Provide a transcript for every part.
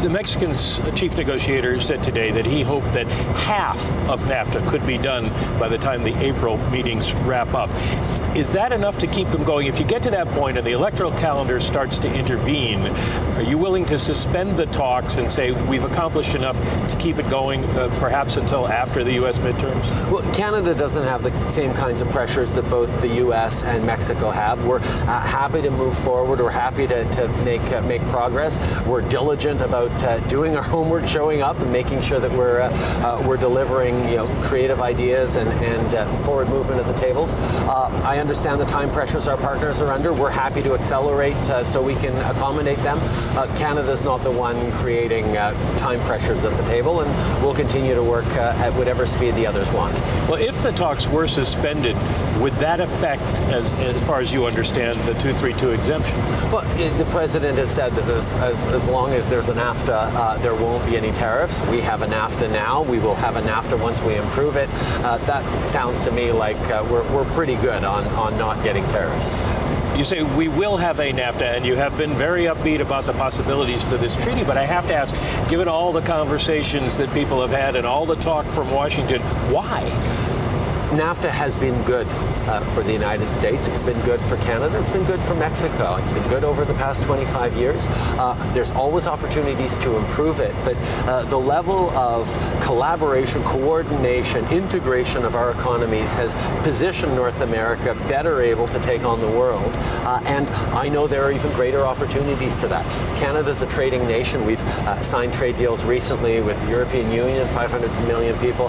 The Mexican chief negotiator said today that he hoped that half of NAFTA could be done by the time the April meetings wrap up. Is that enough to keep them going? If you get to that point and the electoral calendar starts to intervene, are you willing to suspend the talks and say we've accomplished enough to keep it going perhaps until after the U.S. midterms? Well, Canada doesn't have the same kinds of pressures that both the U.S. and Mexico have. We're happy to move forward. We're happy to make progress. We're diligent about doing our homework, showing up, and making sure that we're delivering creative ideas and forward movement at the tables. I understand the time pressures our partners are under. We're happy to accelerate so we can accommodate them. Canada's not the one creating time pressures at the table, and we'll continue to work at whatever speed the others want. Well, if the talks were suspended, would that affect, as far as you understand, the 232 exemption? Well, the president has said that as long as there's a NAFTA, there won't be any tariffs. We have a NAFTA now. We will have a NAFTA once we improve it. That sounds to me like we're pretty good on not getting tariffs. You say we will have a NAFTA, and you have been very upbeat about the possibilities for this treaty, but I have to ask, given all the conversations that people have had and all the talk from Washington, why? NAFTA has been good for the United States. It's been good for Canada. It's been good for Mexico. It's been good over the past 25 years. There's always opportunities to improve it, but the level of collaboration, coordination, integration of our economies has positioned North America better able to take on the world. And I know there are even greater opportunities to that. Canada's a trading nation. We've signed trade deals recently with the European Union, 500 million people,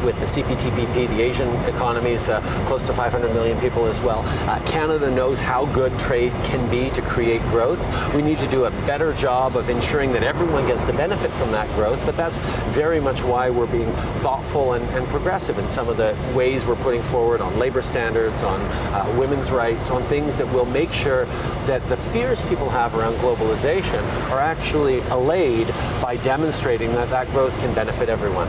with the CPTPP, the Asian economies, close to 500 million people as well. Canada knows how good trade can be to create growth. We need to do a better job of ensuring that everyone gets to benefit from that growth, but that's very much why we're being thoughtful and progressive in some of the ways we're putting forward on labor standards, on women's rights, on things that will make sure that the fears people have around globalization are actually allayed by demonstrating that that growth can benefit everyone.